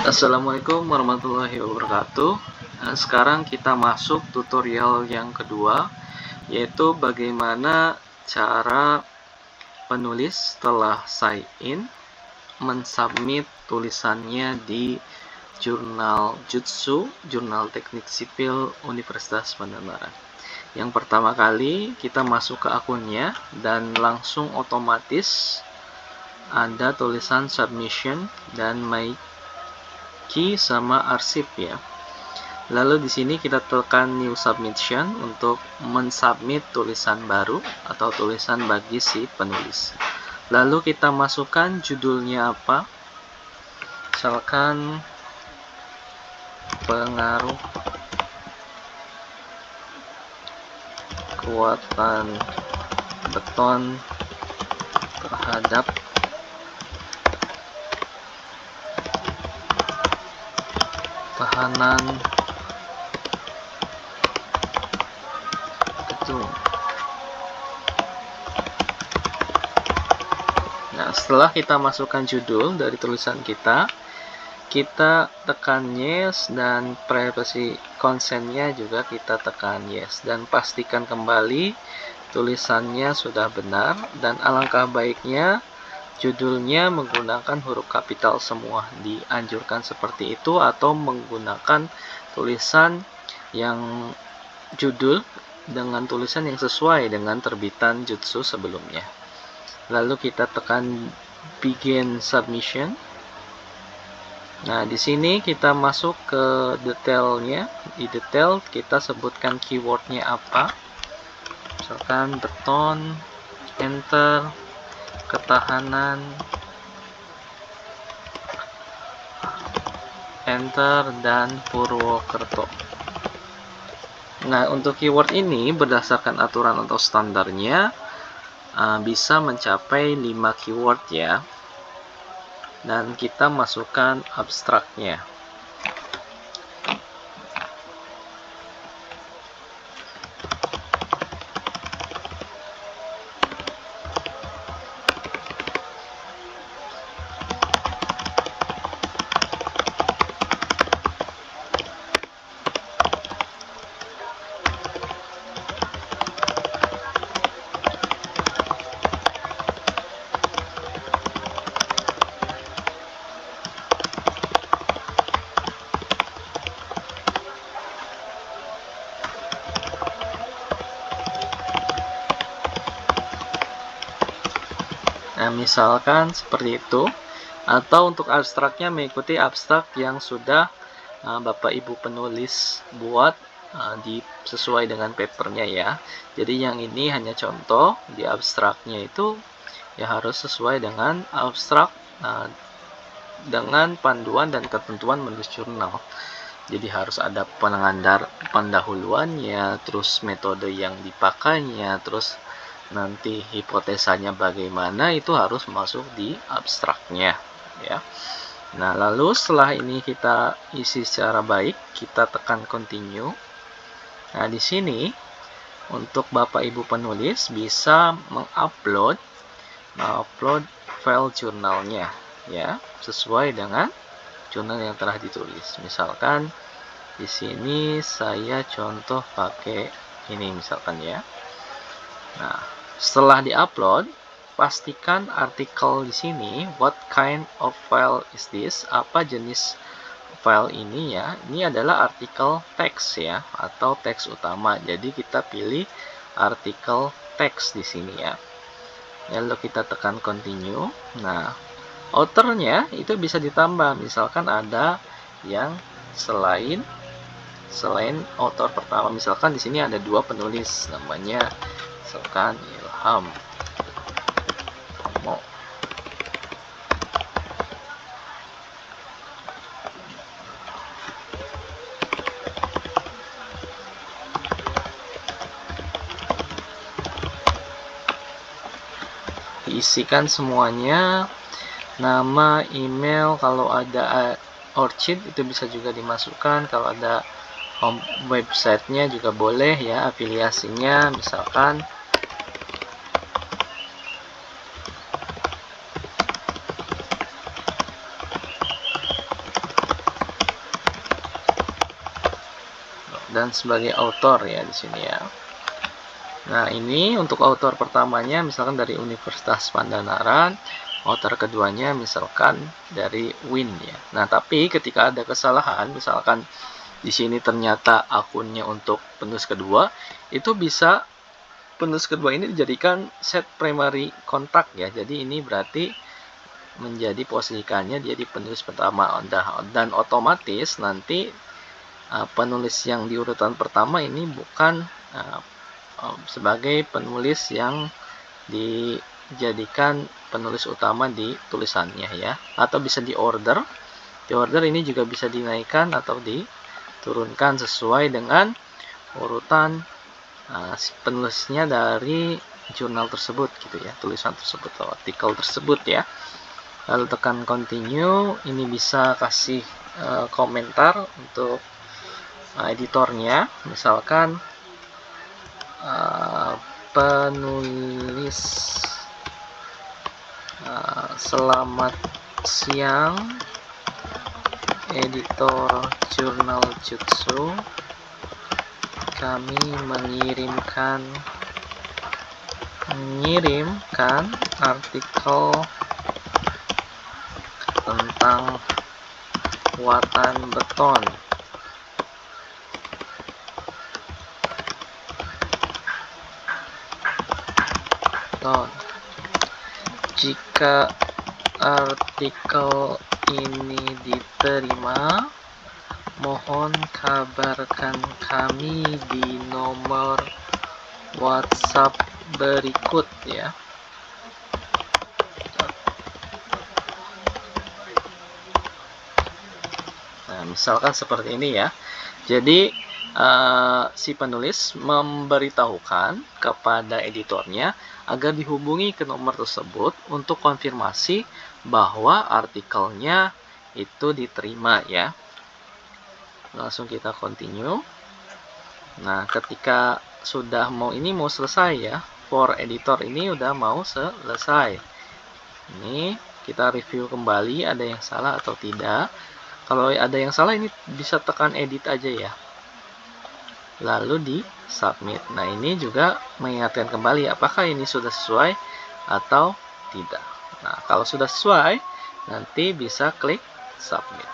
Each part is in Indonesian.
Assalamualaikum warahmatullahi wabarakatuh. Nah, sekarang kita masuk tutorial yang kedua, yaitu bagaimana cara penulis setelah sign in mensubmit tulisannya di jurnal Jutsu, Jurnal Teknik Sipil Universitas Pandanaran. Yang pertama kali kita masuk ke akunnya dan langsung otomatis ada tulisan submission dan my key sama arsip ya. Lalu di sini kita tekan new submission untuk mensubmit tulisan baru atau tulisan bagi si penulis. Lalu kita masukkan judulnya apa. Misalkan pengaruh kekuatan beton terhadap tahanan gedung. Nah, setelah kita masukkan judul dari tulisan kita tekan yes, dan privacy consent-nya juga kita tekan yes, dan pastikan kembali tulisannya sudah benar. Dan alangkah baiknya judulnya menggunakan huruf kapital semua, dianjurkan seperti itu, atau menggunakan tulisan yang judul dengan tulisan yang sesuai dengan terbitan Jutsu sebelumnya. Lalu kita tekan begin submission. Nah, di sini kita masuk ke detailnya. Di detail kita sebutkan keywordnya apa. Misalkan beton, enter, ketahanan, enter, dan Purwokerto. Nah, untuk keyword ini berdasarkan aturan atau standarnya bisa mencapai 5 keyword ya. Dan kita masukkan abstraknya. Nah, misalkan seperti itu. Atau untuk abstraknya mengikuti abstrak yang sudah Bapak Ibu penulis buat sesuai dengan papernya ya. Jadi yang ini hanya contoh, di abstraknya itu ya harus sesuai dengan abstrak dengan panduan dan ketentuan menulis jurnal. Jadi harus ada pendahuluannya, terus metode yang dipakainya, terus nanti hipotesanya bagaimana, itu harus masuk di abstraknya ya. Nah, lalu setelah ini kita isi secara baik, kita tekan continue. Nah, di sini untuk Bapak Ibu penulis bisa mengupload file jurnalnya ya, sesuai dengan jurnal yang telah ditulis. Misalkan di sini saya contoh pakai ini misalkan ya. Nah, setelah diupload, pastikan artikel di sini what kind of file is this? Apa jenis file ini ya? Ini adalah artikel teks ya, atau teks utama. Jadi kita pilih artikel teks di sini ya. Lalu kita tekan continue. Nah, authornya itu bisa ditambah. Misalkan ada yang selain author pertama. Misalkan di sini ada 2 penulis, namanya misalkan Ilham Tomo. Diisikan semuanya, nama, email, kalau ada orchid itu bisa juga dimasukkan, kalau ada home websitenya juga boleh ya, afiliasinya misalkan dan sebagai author ya di sini ya. Nah, ini untuk author pertamanya misalkan dari Universitas Pandanaran, author keduanya misalkan dari Win ya. Nah, tapi ketika ada kesalahan, misalkan di sini ternyata akunnya untuk penulis kedua, itu bisa penulis kedua ini dijadikan set primary contact ya. Jadi ini berarti menjadi posisikannya dia di penulis pertama, dan otomatis nanti penulis yang di urutan pertama ini bukan sebagai penulis yang dijadikan penulis utama di tulisannya ya, atau bisa di order ini juga bisa dinaikkan atau diturunkan sesuai dengan urutan penulisnya dari jurnal tersebut gitu ya, tulisan tersebut atau artikel tersebut ya. Lalu tekan continue. Ini bisa kasih komentar untuk editornya, misalkan penulis selamat siang editor jurnal Jutsu, kami mengirimkan artikel tentang muatan beton. Jika artikel ini diterima, mohon kabarkan kami di nomor WhatsApp berikut ya. Nah, misalkan seperti ini ya. Jadi si penulis memberitahukan kepada editornya agar dihubungi ke nomor tersebut untuk konfirmasi bahwa artikelnya itu diterima ya. Langsung kita continue. Nah, ketika sudah mau selesai ya, for editor ini udah mau selesai. Ini kita review kembali ada yang salah atau tidak. Kalau ada yang salah ini bisa tekan edit aja ya, lalu di submit. Nah, ini juga mengingatkan kembali apakah ini sudah sesuai atau tidak. Nah, kalau sudah sesuai nanti bisa klik submit.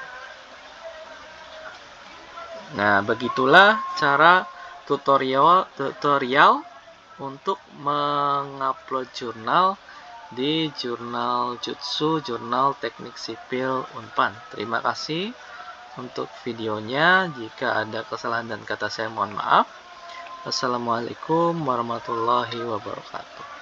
Nah, begitulah cara tutorial untuk mengupload jurnal di jurnal Jutsu, jurnal teknik sipil Unpad. Terima kasih untuk videonya. Jika ada kesalahan dan kata saya mohon maaf. Assalamualaikum warahmatullahi wabarakatuh.